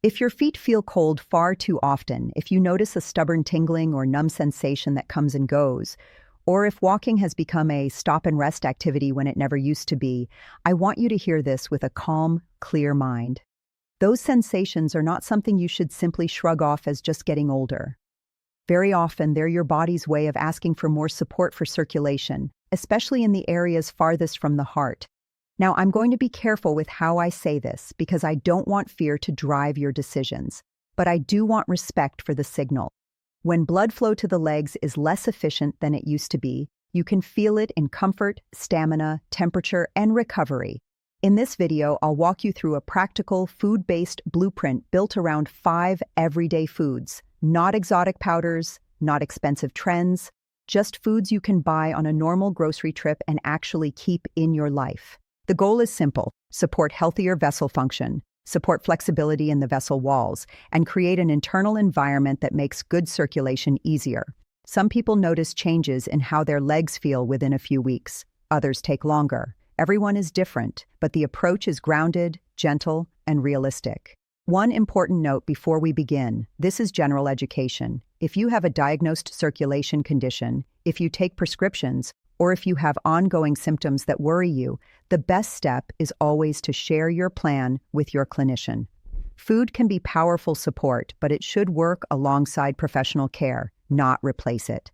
If your feet feel cold far too often, if you notice a stubborn tingling or numb sensation that comes and goes, or if walking has become a stop-and-rest activity when it never used to be, I want you to hear this with a calm, clear mind. Those sensations are not something you should simply shrug off as just getting older. Very often, they're your body's way of asking for more support for circulation, especially in the areas farthest from the heart. Now, I'm going to be careful with how I say this because I don't want fear to drive your decisions, but I do want respect for the signal. When blood flow to the legs is less efficient than it used to be, you can feel it in comfort, stamina, temperature, and recovery. In this video, I'll walk you through a practical, food-based blueprint built around 5 everyday foods, not exotic powders, not expensive trends, just foods you can buy on a normal grocery trip and actually keep in your life. The goal is simple: support healthier vessel function, support flexibility in the vessel walls, and create an internal environment that makes good circulation easier. Some people notice changes in how their legs feel within a few weeks. Others take longer. Everyone is different, but the approach is grounded, gentle, and realistic. One important note before we begin: this is general education. If you have a diagnosed circulation condition, if you take prescriptions, or if you have ongoing symptoms that worry you, the best step is always to share your plan with your clinician. Food can be powerful support, but it should work alongside professional care, not replace it.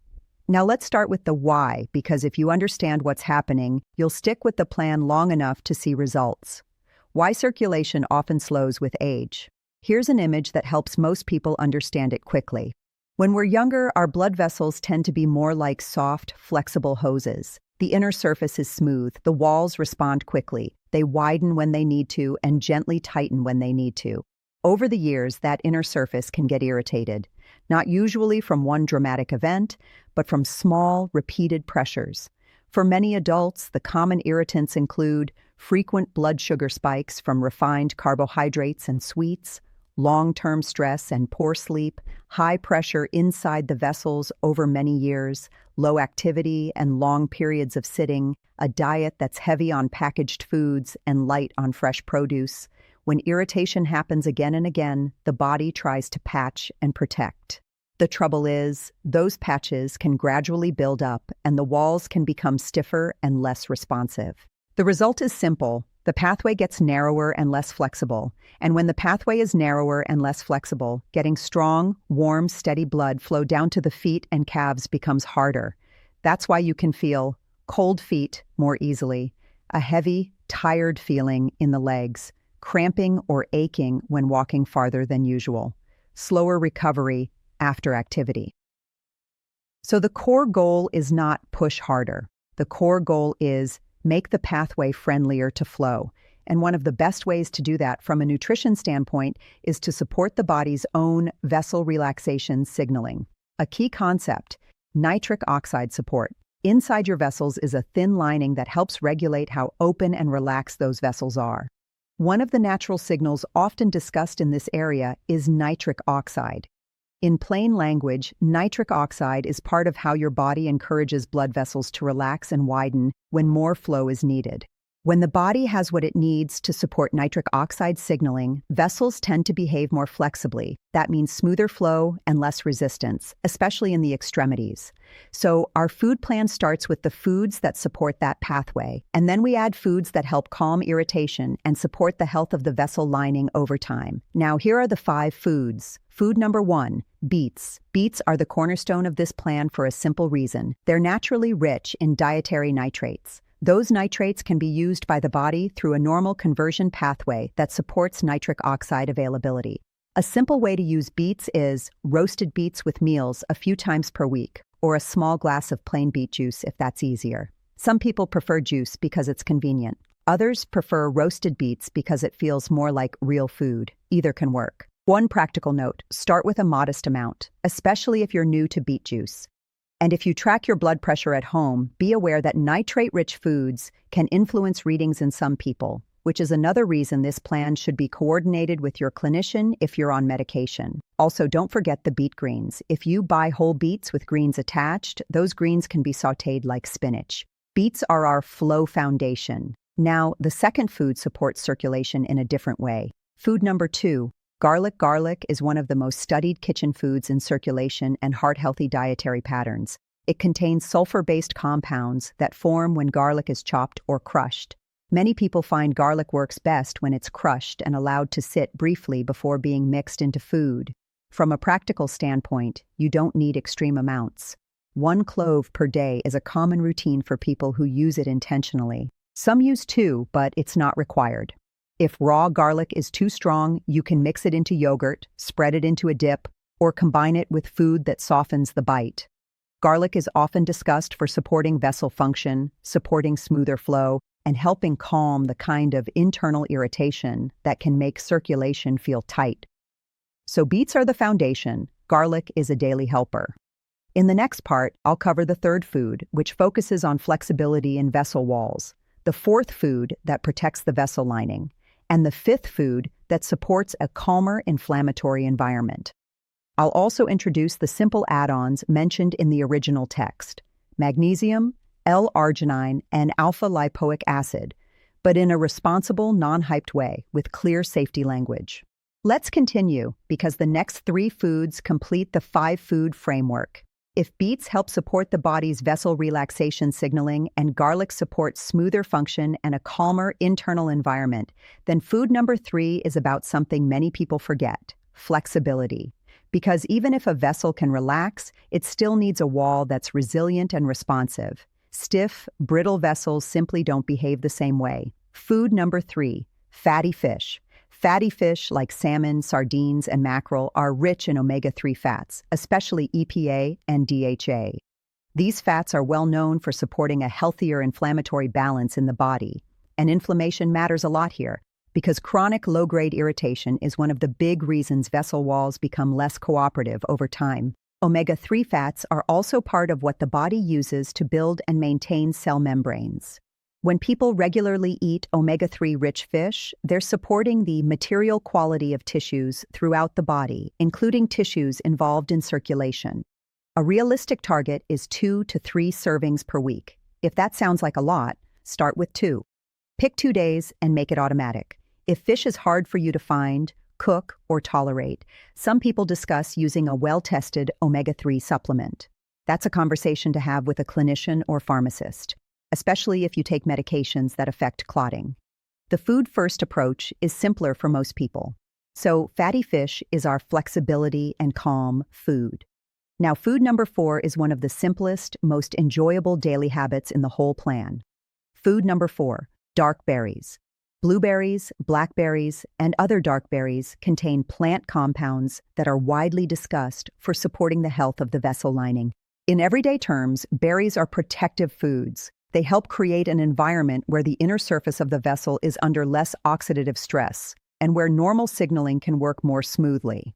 Now let's start with the why, because if you understand what's happening, you'll stick with the plan long enough to see results. Why circulation often slows with age. Here's an image that helps most people understand it quickly. When we're younger, our blood vessels tend to be more like soft, flexible hoses. The inner surface is smooth, the walls respond quickly, they widen when they need to, and gently tighten when they need to. Over the years, that inner surface can get irritated, not usually from one dramatic event, but from small, repeated pressures. For many adults, the common irritants include frequent blood sugar spikes from refined carbohydrates and sweets, long-term stress and poor sleep, high pressure inside the vessels over many years, low activity and long periods of sitting, a diet that's heavy on packaged foods and light on fresh produce. When irritation happens again and again, the body tries to patch and protect. The trouble is, those patches can gradually build up and the walls can become stiffer and less responsive. The result is simple. The pathway gets narrower and less flexible, and when the pathway is narrower and less flexible, getting strong, warm, steady blood flow down to the feet and calves becomes harder. That's why you can feel cold feet more easily, a heavy, tired feeling in the legs, cramping or aching when walking farther than usual, slower recovery after activity. So the core goal is not push harder. The core goal is make the pathway friendlier to flow. And one of the best ways to do that from a nutrition standpoint is to support the body's own vessel relaxation signaling. A key concept: nitric oxide support. Inside your vessels is a thin lining that helps regulate how open and relaxed those vessels are. One of the natural signals often discussed in this area is nitric oxide. In plain language, nitric oxide is part of how your body encourages blood vessels to relax and widen when more flow is needed. When the body has what it needs to support nitric oxide signaling, vessels tend to behave more flexibly. That means smoother flow and less resistance, especially in the extremities. So our food plan starts with the foods that support that pathway, and then we add foods that help calm irritation and support the health of the vessel lining over time. Now, here are the 5 foods. Food number 1, beets. Beets are the cornerstone of this plan for a simple reason. They're naturally rich in dietary nitrates. Those nitrates can be used by the body through a normal conversion pathway that supports nitric oxide availability. A simple way to use beets is roasted beets with meals a few times per week, or a small glass of plain beet juice if that's easier. Some people prefer juice because it's convenient. Others prefer roasted beets because it feels more like real food. Either can work. One practical note: start with a modest amount, especially if you're new to beet juice. And if you track your blood pressure at home, be aware that nitrate-rich foods can influence readings in some people, which is another reason this plan should be coordinated with your clinician if you're on medication. Also, don't forget the beet greens. If you buy whole beets with greens attached, those greens can be sautéed like spinach. Beets are our flow foundation. Now, the second food supports circulation in a different way. Food number 2, Garlic is one of the most studied kitchen foods in circulation and heart-healthy dietary patterns. It contains sulfur-based compounds that form when garlic is chopped or crushed. Many people find garlic works best when it's crushed and allowed to sit briefly before being mixed into food. From a practical standpoint, you don't need extreme amounts. 1 clove per day is a common routine for people who use it intentionally. Some use 2, but it's not required. If raw garlic is too strong, you can mix it into yogurt, spread it into a dip, or combine it with food that softens the bite. Garlic is often discussed for supporting vessel function, supporting smoother flow, and helping calm the kind of internal irritation that can make circulation feel tight. So beets are the foundation. Garlic is a daily helper. In the next part, I'll cover the third food, which focuses on flexibility in vessel walls, the fourth food that protects the vessel lining, and the fifth food that supports a calmer inflammatory environment. I'll also introduce the simple add-ons mentioned in the original text: magnesium, L-arginine, and alpha-lipoic acid, but in a responsible, non-hyped way with clear safety language. Let's continue, because the next 3 foods complete the 5-food framework. If beets help support the body's vessel relaxation signaling and garlic supports smoother function and a calmer internal environment, then food number 3 is about something many people forget: flexibility. Because even if a vessel can relax, it still needs a wall that's resilient and responsive. Stiff, brittle vessels simply don't behave the same way. Food number 3, fatty fish. Fatty fish like salmon, sardines, and mackerel are rich in omega-3 fats, especially EPA and DHA. These fats are well known for supporting a healthier inflammatory balance in the body. And inflammation matters a lot here, because chronic low-grade irritation is one of the big reasons vessel walls become less cooperative over time. Omega-3 fats are also part of what the body uses to build and maintain cell membranes. When people regularly eat omega-3 rich fish, they're supporting the material quality of tissues throughout the body, including tissues involved in circulation. A realistic target is 2 to 3 servings per week. If that sounds like a lot, start with 2. Pick 2 days and make it automatic. If fish is hard for you to find, cook, or tolerate, some people discuss using a well-tested omega-3 supplement. That's a conversation to have with a clinician or pharmacist, especially if you take medications that affect clotting. The food-first approach is simpler for most people. So fatty fish is our flexibility and calm food. Now, food number 4 is one of the simplest, most enjoyable daily habits in the whole plan. Food number 4, dark berries. Blueberries, blackberries, and other dark berries contain plant compounds that are widely discussed for supporting the health of the vessel lining. In everyday terms, berries are protective foods. They help create an environment where the inner surface of the vessel is under less oxidative stress and where normal signaling can work more smoothly.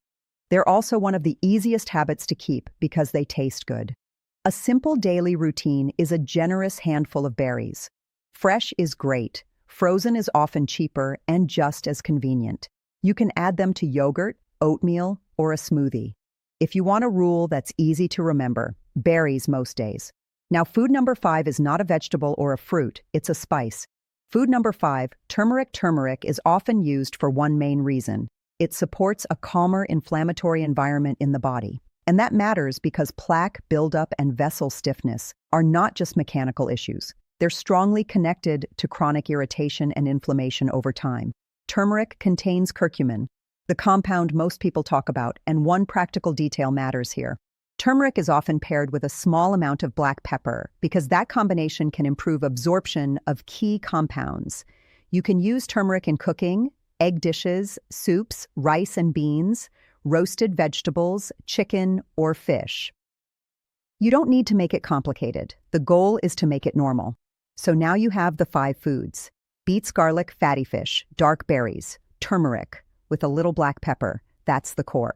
They're also one of the easiest habits to keep because they taste good. A simple daily routine is a generous handful of berries. Fresh is great. Frozen is often cheaper and just as convenient. You can add them to yogurt, oatmeal, or a smoothie. If you want a rule that's easy to remember, berries most days. Now, food number 5 is not a vegetable or a fruit, it's a spice. Food number 5, turmeric. Turmeric is often used for one main reason. It supports a calmer inflammatory environment in the body. And that matters because plaque buildup and vessel stiffness are not just mechanical issues. They're strongly connected to chronic irritation and inflammation over time. Turmeric contains curcumin, the compound most people talk about, and one practical detail matters here. Turmeric is often paired with a small amount of black pepper because that combination can improve absorption of key compounds. You can use turmeric in cooking, egg dishes, soups, rice and beans, roasted vegetables, chicken, or fish. You don't need to make it complicated. The goal is to make it normal. So now you have the 5 foods: beets, garlic, fatty fish, dark berries, turmeric, with a little black pepper. That's the core.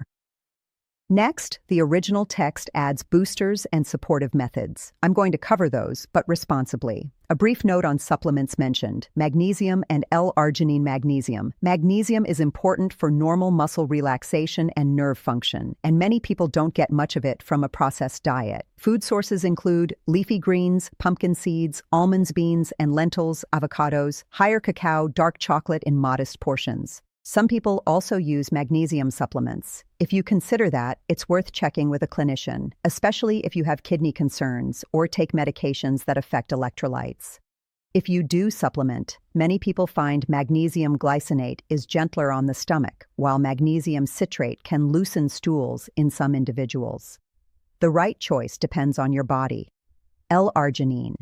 Next, the original text adds boosters and supportive methods. I'm going to cover those, but responsibly. A brief note on supplements mentioned: magnesium and L-arginine magnesium. Magnesium is important for normal muscle relaxation and nerve function, and many people don't get much of it from a processed diet. Food sources include leafy greens, pumpkin seeds, almonds, beans, and lentils, avocados, higher cacao, dark chocolate in modest portions. Some people also use magnesium supplements. If you consider that, it's worth checking with a clinician, especially if you have kidney concerns or take medications that affect electrolytes. If you do supplement, many people find magnesium glycinate is gentler on the stomach, while magnesium citrate can loosen stools in some individuals. The right choice depends on your body. L-arginine.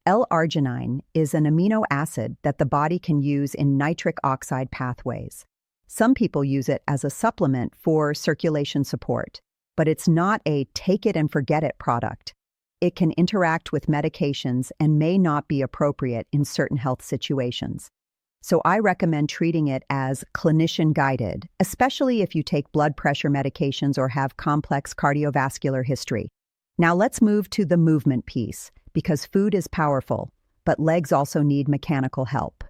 L-arginine is an amino acid that the body can use in nitric oxide pathways. Some people use it as a supplement for circulation support, but it's not a take-it-and-forget-it product. It can interact with medications and may not be appropriate in certain health situations. So I recommend treating it as clinician-guided, especially if you take blood pressure medications or have complex cardiovascular history. Now let's move to the movement piece, because food is powerful, but legs also need mechanical help.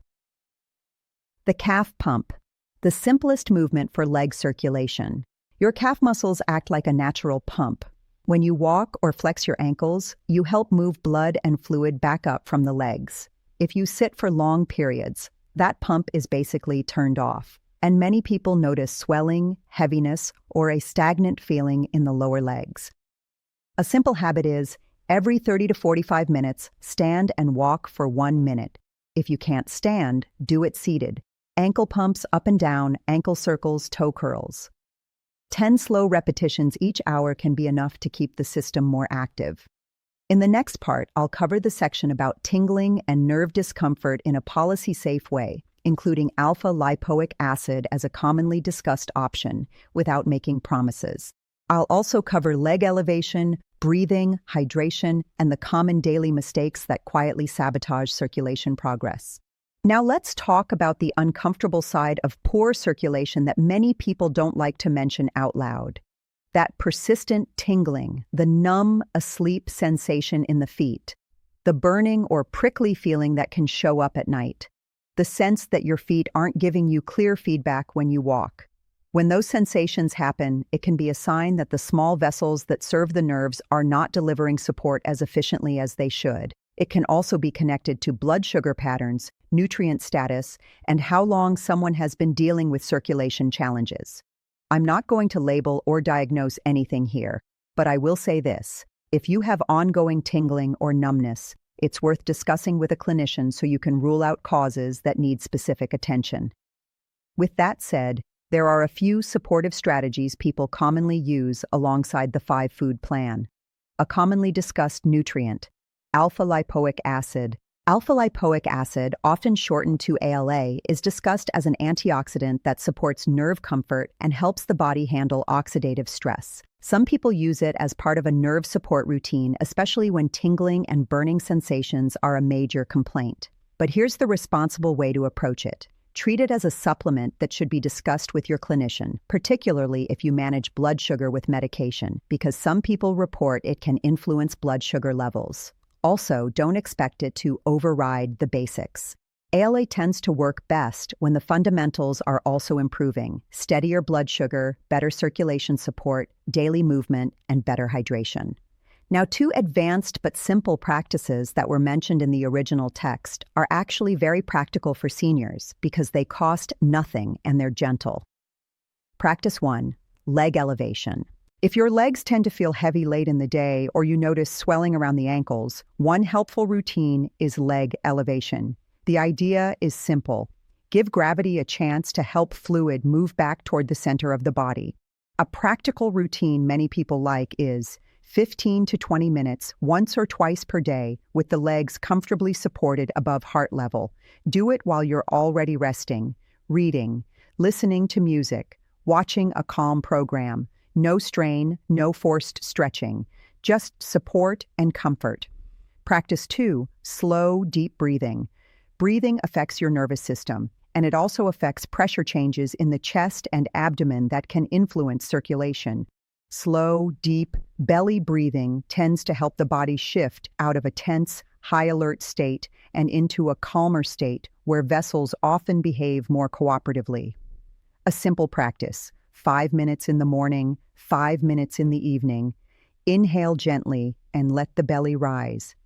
The calf pump, the simplest movement for leg circulation. Your calf muscles act like a natural pump. When you walk or flex your ankles, you help move blood and fluid back up from the legs. If you sit for long periods, that pump is basically turned off, and many people notice swelling, heaviness, or a stagnant feeling in the lower legs. A simple habit is, every 30 to 45 minutes, stand and walk for 1 minute. If you can't stand, do it seated. Ankle pumps up and down, ankle circles, toe curls. 10 slow repetitions each hour can be enough to keep the system more active. In the next part, I'll cover the section about tingling and nerve discomfort in a policy-safe way, including alpha-lipoic acid as a commonly discussed option, without making promises. I'll also cover leg elevation, breathing, hydration, and the common daily mistakes that quietly sabotage circulation progress. Now let's talk about the uncomfortable side of poor circulation that many people don't like to mention out loud. That persistent tingling, the numb, asleep sensation in the feet, the burning or prickly feeling that can show up at night, the sense that your feet aren't giving you clear feedback when you walk. When those sensations happen, it can be a sign that the small vessels that serve the nerves are not delivering support as efficiently as they should. It can also be connected to blood sugar patterns, nutrient status, and how long someone has been dealing with circulation challenges. I'm not going to label or diagnose anything here, but I will say this. If you have ongoing tingling or numbness, it's worth discussing with a clinician so you can rule out causes that need specific attention. With that said, there are a few supportive strategies people commonly use alongside the 5-food plan. A commonly discussed nutrient, alpha-lipoic acid. Alpha-lipoic acid, often shortened to ALA, is discussed as an antioxidant that supports nerve comfort and helps the body handle oxidative stress. Some people use it as part of a nerve support routine, especially when tingling and burning sensations are a major complaint. But here's the responsible way to approach it. Treat it as a supplement that should be discussed with your clinician, particularly if you manage blood sugar with medication, because some people report it can influence blood sugar levels. Also, don't expect it to override the basics. ALA tends to work best when the fundamentals are also improving: steadier blood sugar, better circulation support, daily movement, and better hydration. Now, 2 advanced but simple practices that were mentioned in the original text are actually very practical for seniors because they cost nothing and they're gentle. Practice 1, leg elevation. If your legs tend to feel heavy late in the day or you notice swelling around the ankles, one helpful routine is leg elevation. The idea is simple. Give gravity a chance to help fluid move back toward the center of the body. A practical routine many people like is 15 to 20 minutes, once or twice per day, with the legs comfortably supported above heart level. Do it while you're already resting, reading, listening to music, watching a calm program. No strain, no forced stretching, just support and comfort. Practice 2, slow, deep breathing. Breathing affects your nervous system, and it also affects pressure changes in the chest and abdomen that can influence circulation. Slow, deep, belly breathing tends to help the body shift out of a tense, high-alert state and into a calmer state where vessels often behave more cooperatively. A simple practice: 5 minutes in the morning, 5 minutes in the evening. Inhale gently and let the belly rise.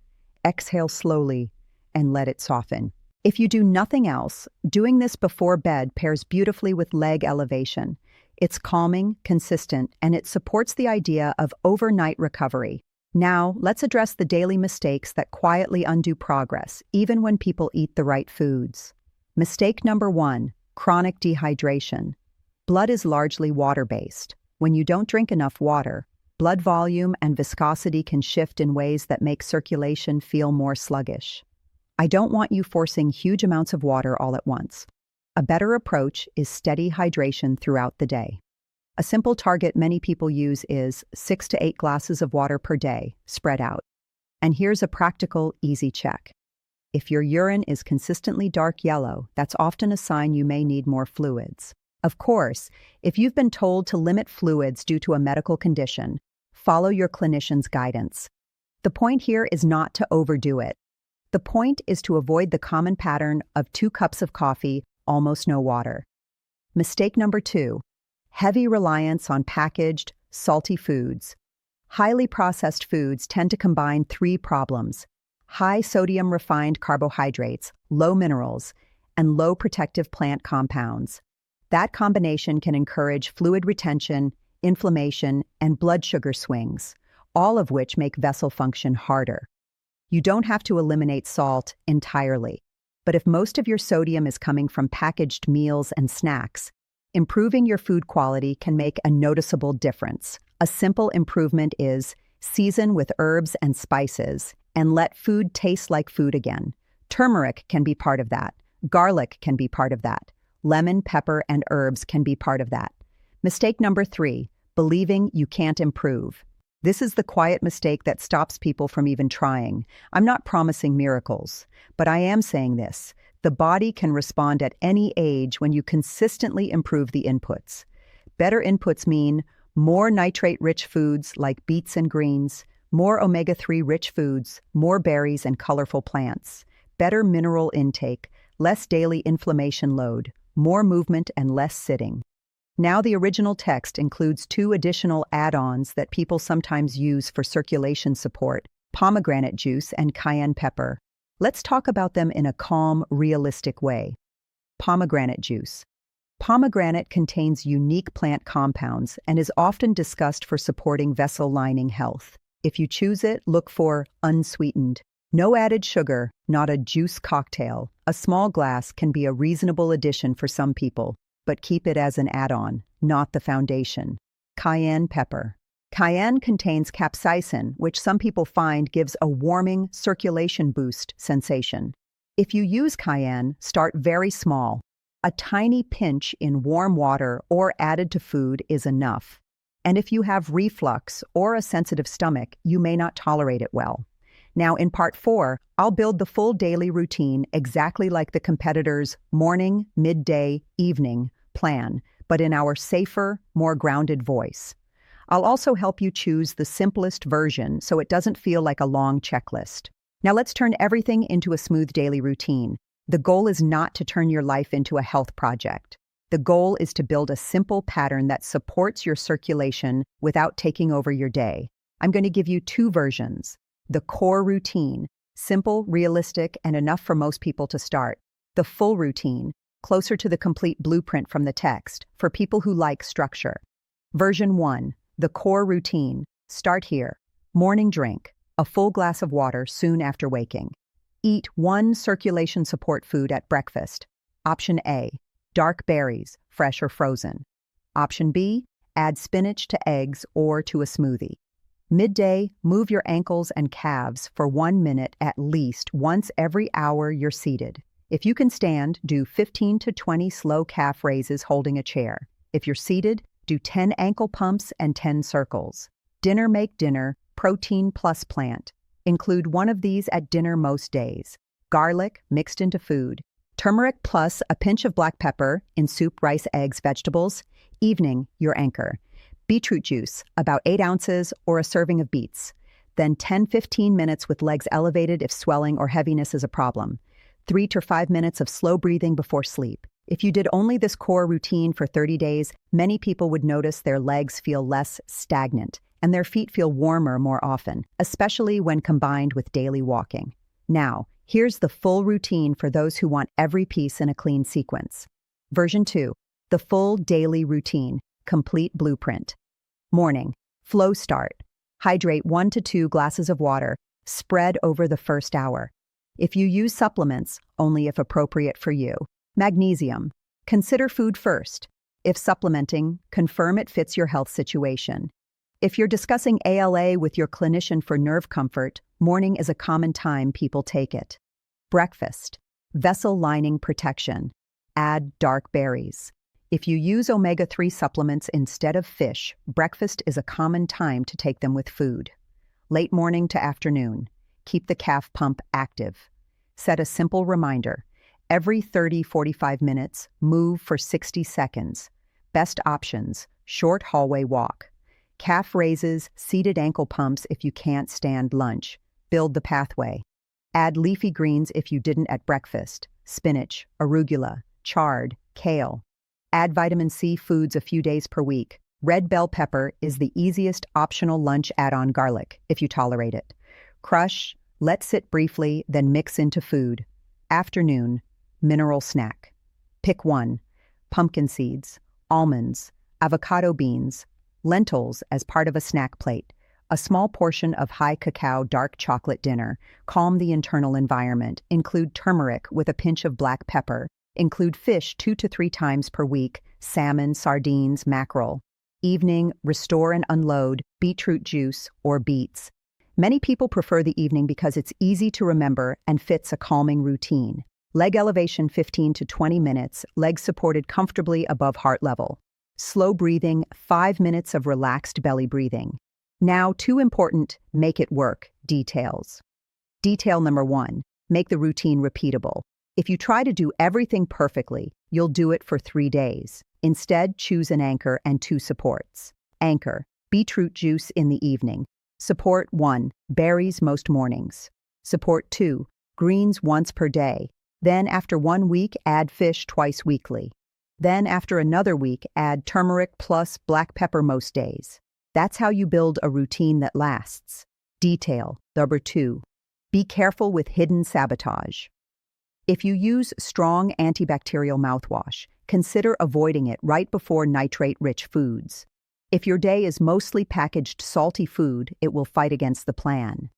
Exhale slowly and let it soften. If you do nothing else, doing this before bed pairs beautifully with leg elevation. It's calming, consistent, and it supports the idea of overnight recovery. Now, let's address the daily mistakes that quietly undo progress, even when people eat the right foods. Mistake number 1, chronic dehydration. Blood is largely water-based. When you don't drink enough water, blood volume and viscosity can shift in ways that make circulation feel more sluggish. I don't want you forcing huge amounts of water all at once. A better approach is steady hydration throughout the day. A simple target many people use is 6 to 8 glasses of water per day, spread out. And here's a practical, easy check. If your urine is consistently dark yellow, that's often a sign you may need more fluids. Of course, if you've been told to limit fluids due to a medical condition, follow your clinician's guidance. The point here is not to overdo it. The point is to avoid the common pattern of 2 cups of coffee, almost no water. Mistake number 2, heavy reliance on packaged, salty foods. Highly processed foods tend to combine 3 problems: high sodium refined carbohydrates, low minerals, and low protective plant compounds. That combination can encourage fluid retention, inflammation, and blood sugar swings, all of which make vessel function harder. You don't have to eliminate salt entirely, but if most of your sodium is coming from packaged meals and snacks, improving your food quality can make a noticeable difference. A simple improvement is season with herbs and spices and let food taste like food again. Turmeric can be part of that. Garlic can be part of that. Lemon, pepper, and herbs can be part of that. Mistake number 3, believing you can't improve. This is the quiet mistake that stops people from even trying. I'm not promising miracles, but I am saying this. The body can respond at any age when you consistently improve the inputs. Better inputs mean more nitrate-rich foods like beets and greens, more omega-3 rich foods, more berries and colorful plants, better mineral intake, less daily inflammation load, more movement and less sitting. Now the original text includes 2 additional add-ons that people sometimes use for circulation support: pomegranate juice and cayenne pepper. Let's talk about them in a calm, realistic way. Pomegranate juice. Pomegranate contains unique plant compounds and is often discussed for supporting vessel lining health. If you choose it, look for unsweetened. No added sugar, not a juice cocktail. A small glass can be a reasonable addition for some people, but keep it as an add-on, not the foundation. Cayenne pepper. Cayenne contains capsaicin, which some people find gives a warming, circulation boost sensation. If you use cayenne, start very small. A tiny pinch in warm water or added to food is enough. And if you have reflux or a sensitive stomach, you may not tolerate it well. Now, in part 4, I'll build the full daily routine exactly like the competitor's morning, midday, evening plan, but in our safer, more grounded voice. I'll also help you choose the simplest version so it doesn't feel like a long checklist. Now let's turn everything into a smooth daily routine. The goal is not to turn your life into a health project. The goal is to build a simple pattern that supports your circulation without taking over your day. I'm going to give you 2 versions. The core routine, simple, realistic, and enough for most people to start. The full routine, closer to the complete blueprint from the text, for people who like structure. Version 1, the core routine. Start here. Morning drink, a full glass of water soon after waking. Eat 1 circulation support food at breakfast. Option A, dark berries, fresh or frozen. Option B, add spinach to eggs or to a smoothie. Midday, move your ankles and calves for 1 minute at least once every hour you're seated. If you can stand, do 15 to 20 slow calf raises holding a chair. If you're seated, do 10 ankle pumps and 10 circles. Dinner make dinner, protein plus plant. Include one of these at dinner most days. Garlic mixed into food. Turmeric plus a pinch of black pepper in soup, rice, eggs, vegetables. Evening, your anchor. Beetroot juice, about 8 ounces or a serving of beets. Then 10-15 minutes with legs elevated if swelling or heaviness is a problem. 3 to 5 minutes of slow breathing before sleep. If you did only this core routine for 30 days, many people would notice their legs feel less stagnant and their feet feel warmer more often, especially when combined with daily walking. Now, Here's the full routine for those who want every piece in a clean sequence. Version 2. The full daily routine, complete blueprint. Morning. Flow start. Hydrate 1 to 2 glasses of water, spread over the first hour. If you use supplements, only if appropriate for you. Magnesium. Consider food first. If supplementing, confirm it fits your health situation. If you're discussing ALA with your clinician for nerve comfort, morning is a common time people take it. Breakfast. Vessel lining protection. Add dark berries. If you use omega-3 supplements instead of fish, breakfast is a common time to take them with food. Late morning to afternoon. Keep the calf pump active. Set a simple reminder. Every 30-45 minutes, move for 60 seconds. Best options, short hallway walk. Calf raises, seated ankle pumps if you can't stand lunch. Build the pathway. Add leafy greens if you didn't at breakfast. Spinach, arugula, chard, kale. Add vitamin C foods a few days per week. Red bell pepper is the easiest optional lunch add-on garlic, if you tolerate it. Crush, let sit briefly, then mix into food. Afternoon, mineral snack. Pick one. Pumpkin seeds, almonds, avocado beans, lentils as part of a snack plate. A small portion of high cacao dark chocolate dinner. Calm the internal environment. Include turmeric with a pinch of black pepper. Include fish 2 to 3 times per week, salmon, sardines, mackerel. Evening, restore and unload, beetroot juice or beets. Many people prefer the evening because it's easy to remember and fits a calming routine. Leg elevation 15 to 20 minutes, legs supported comfortably above heart level. Slow breathing, 5 minutes of relaxed belly breathing. Now, 2 important make it work details. Detail number 1, make the routine repeatable. If you try to do everything perfectly, you'll do it for 3 days. Instead, choose an anchor and 2 supports. Anchor, beetroot juice in the evening. Support 1, berries most mornings. Support 2, greens once per day. Then after 1 week, add fish twice weekly. Then after another week, add turmeric plus black pepper most days. That's how you build a routine that lasts. Detail, number 2. Be careful with hidden sabotage. If you use strong antibacterial mouthwash, consider avoiding it right before nitrate-rich foods. If your day is mostly packaged salty food, it will fight against the plan.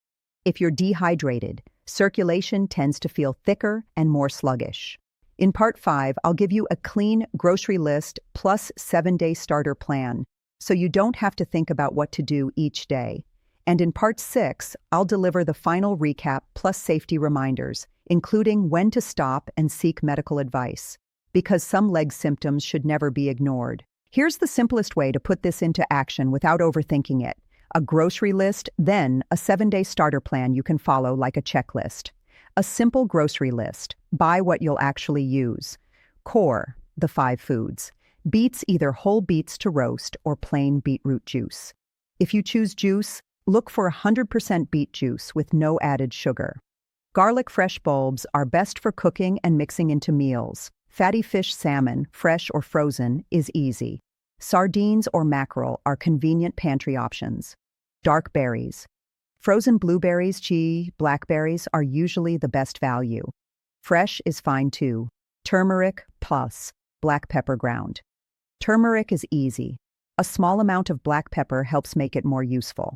If you're dehydrated, circulation tends to feel thicker and more sluggish. In Part 5, I'll give you a clean grocery list plus 7-day starter plan, so you don't have to think about what to do each day. And in Part 6, I'll deliver the final recap plus safety reminders, including when to stop and seek medical advice, because some leg symptoms should never be ignored. Here's the simplest way to put this into action without overthinking it. A grocery list, then a 7-day starter plan you can follow like a checklist. A simple grocery list. Buy what you'll actually use. Core, the 5 foods. Beets, either whole beets to roast or plain beetroot juice. If you choose juice, look for 100% beet juice with no added sugar. Garlic fresh bulbs are best for cooking and mixing into meals. Fatty fish salmon, fresh or frozen, is easy. Sardines or mackerel are convenient pantry options. Dark berries. Frozen blueberries, blackberries are usually the best value. Fresh is fine too. Turmeric plus black pepper ground. Turmeric is easy. A small amount of black pepper helps make it more useful.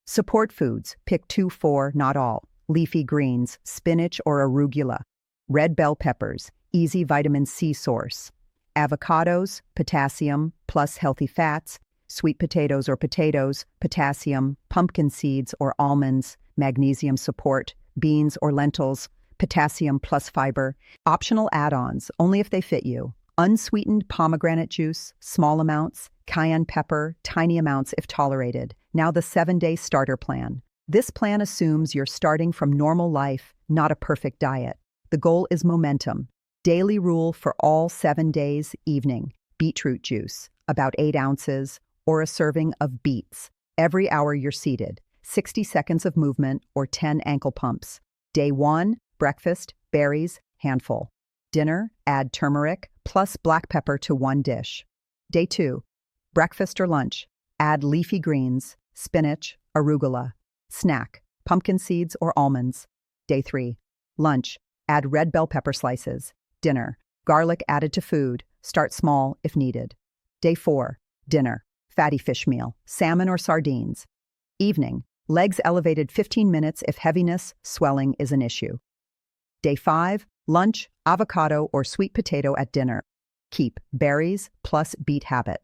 Support foods. Pick 2, 4, not all. Leafy greens, spinach or arugula. Red bell peppers, easy vitamin C source. Avocados, potassium, plus healthy fats. Sweet potatoes or potatoes, potassium. Pumpkin seeds or almonds, magnesium support. Beans or lentils, potassium plus fiber. Optional add-ons, only if they fit you. Unsweetened pomegranate juice, small amounts. Cayenne pepper, tiny amounts if tolerated. Now the 7-day starter plan. This plan assumes you're starting from normal life, not a perfect diet. The goal is momentum. Daily rule for all 7 days, evening. Beetroot juice, about 8 ounces, or a serving of beets. Every hour you're seated. 60 seconds of movement or 10 ankle pumps. Day 1, breakfast, berries, handful. Dinner, add turmeric, plus black pepper to 1 dish. Day 2, breakfast or lunch, add leafy greens, spinach, arugula. Snack, pumpkin seeds or almonds. Day 3, Lunch, add red bell pepper slices. Dinner, garlic added to food. Start small if needed. Day 4, dinner, fatty fish meal, salmon or sardines. Evening, legs elevated 15 minutes if heaviness, swelling is an issue. Day 5, lunch, avocado or sweet potato at dinner. Keep berries plus beet habit.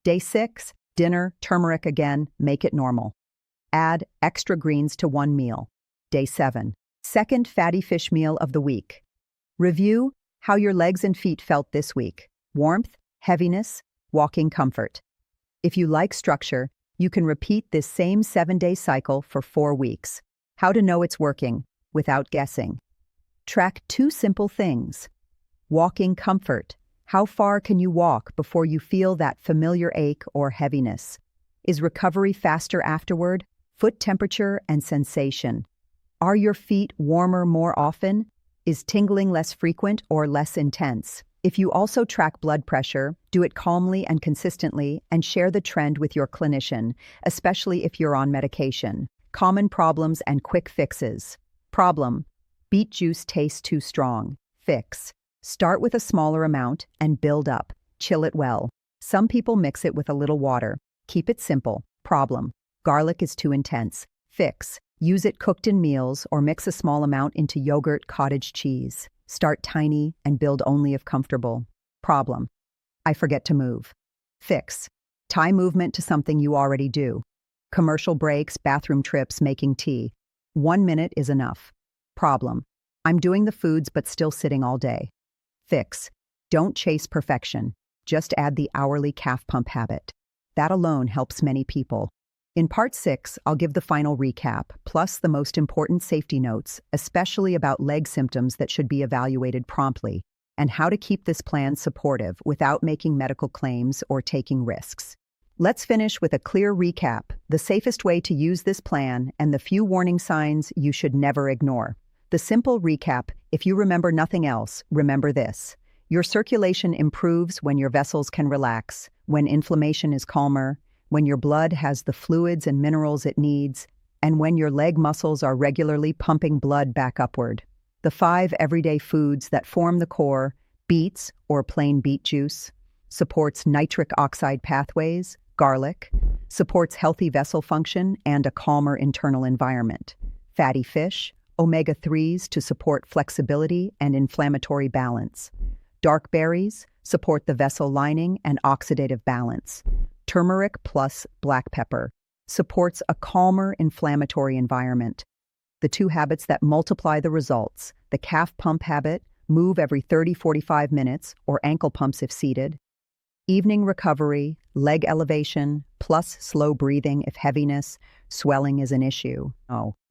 Day 6, dinner, turmeric again, make it normal. Add extra greens to one meal. Day 7, second fatty fish meal of the week. Review how your legs and feet felt this week. Warmth, heaviness, walking comfort. If you like structure, you can repeat this same 7-day cycle for 4 weeks. How to know it's working without guessing. Track 2 simple things. Walking comfort. How far can you walk before you feel that familiar ache or heaviness? Is recovery faster afterward? Foot temperature and sensation. Are your feet warmer more often? Is tingling less frequent or less intense? If you also track blood pressure, do it calmly and consistently and share the trend with your clinician, especially if you're on medication. Common problems and quick fixes. Problem: beet juice tastes too strong. Fix: start with a smaller amount and build up. Chill it well. Some people mix it with a little water. Keep it simple. Problem: garlic is too intense. Fix: use it cooked in meals or mix a small amount into yogurt, cottage cheese. Start tiny and build only if comfortable. Problem: I forget to move. Fix: tie movement to something you already do. Commercial breaks, bathroom trips, making tea. 1 minute is enough. Problem: I'm doing the foods but still sitting all day. Fix: don't chase perfection. Just add the hourly calf pump habit. That alone helps many people. In Part 6, I'll give the final recap, plus the most important safety notes, especially about leg symptoms that should be evaluated promptly, and how to keep this plan supportive without making medical claims or taking risks. Let's finish with a clear recap, the safest way to use this plan, and the few warning signs you should never ignore. The simple recap: if you remember nothing else, remember this. Your circulation improves when your vessels can relax, when inflammation is calmer, when your blood has the fluids and minerals it needs, and when your leg muscles are regularly pumping blood back upward. The 5 everyday foods that form the core: beets or plain beet juice, supports nitric oxide pathways; garlic, supports healthy vessel function and a calmer internal environment; fatty fish, omega-3s to support flexibility and inflammatory balance; dark berries, support the vessel lining and oxidative balance; turmeric plus black pepper, supports a calmer inflammatory environment. The 2 habits that multiply the results: the calf pump habit, move every 30-45 minutes, or ankle pumps if seated; evening recovery, leg elevation, plus slow breathing if heaviness, swelling is an issue.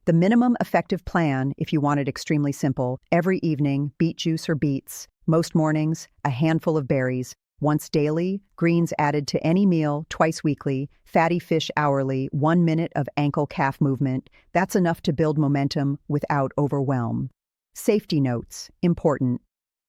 The minimum effective plan, if you want it extremely simple: every evening, beet juice or beets; most mornings, a handful of berries; once daily, greens added to any meal; twice weekly, fatty fish hourly; 1 minute of ankle-calf movement. That's enough to build momentum without overwhelm. Safety notes, important.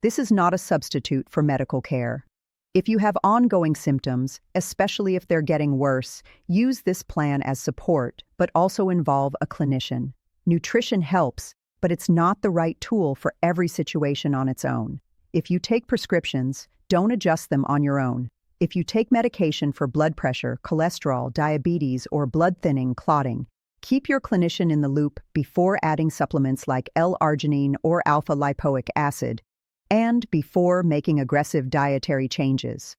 This is not a substitute for medical care. If you have ongoing symptoms, especially if they're getting worse, use this plan as support, but also involve a clinician. Nutrition helps, but it's not the right tool for every situation on its own. If you take prescriptions, don't adjust them on your own. If you take medication for blood pressure, cholesterol, diabetes, or blood thinning, clotting, keep your clinician in the loop before adding supplements like L-arginine or alpha-lipoic acid, and before making aggressive dietary changes.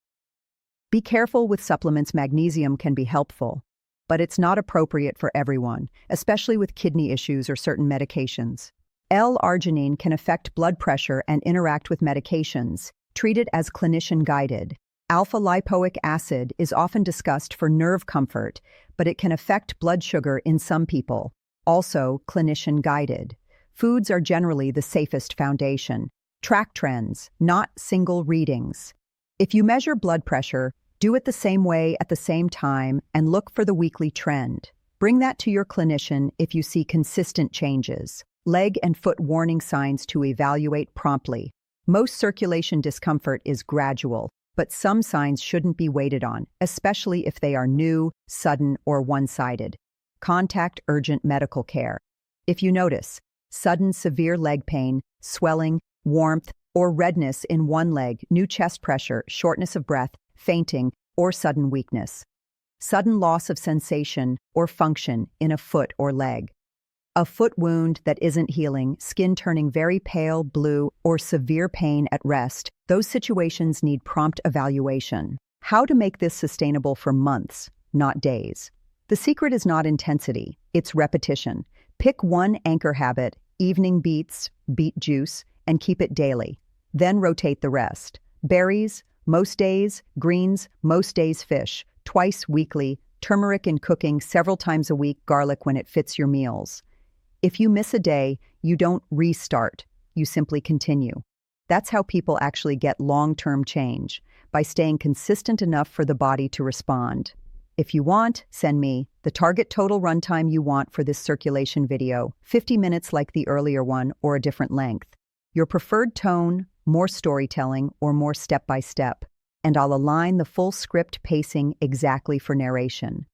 Be careful with supplements. Magnesium can be helpful, but it's not appropriate for everyone, especially with kidney issues or certain medications. L-arginine can affect blood pressure and interact with medications. Treat it as clinician-guided. Alpha-lipoic acid is often discussed for nerve comfort, but it can affect blood sugar in some people. Also, clinician-guided. Foods are generally the safest foundation. Track trends, not single readings. If you measure blood pressure, do it the same way at the same time and look for the weekly trend. Bring that to your clinician if you see consistent changes. Leg and foot warning signs to evaluate promptly. Most circulation discomfort is gradual, but some signs shouldn't be waited on, especially if they are new, sudden, or one-sided. Contact urgent medical care. If you notice sudden severe leg pain, swelling, warmth, or redness in one leg, new chest pressure, shortness of breath, fainting, or sudden weakness. Sudden loss of sensation or function in a foot or leg. A foot wound that isn't healing, skin turning very pale, blue, or severe pain at rest, those situations need prompt evaluation. How to make this sustainable for months, not days. The secret is not intensity, it's repetition. Pick one anchor habit, evening beets, beet juice, and keep it daily. Then rotate the rest. Berries, most days, greens, most days fish, twice weekly, turmeric in cooking several times a week, garlic when it fits your meals. If you miss a day, you don't restart, you simply continue. That's how people actually get long-term change, by staying consistent enough for the body to respond. If you want, send me the target total runtime you want for this circulation video, 50 minutes like the earlier one or a different length. Your preferred tone, more storytelling, or more step-by-step, and I'll align the full script pacing exactly for narration.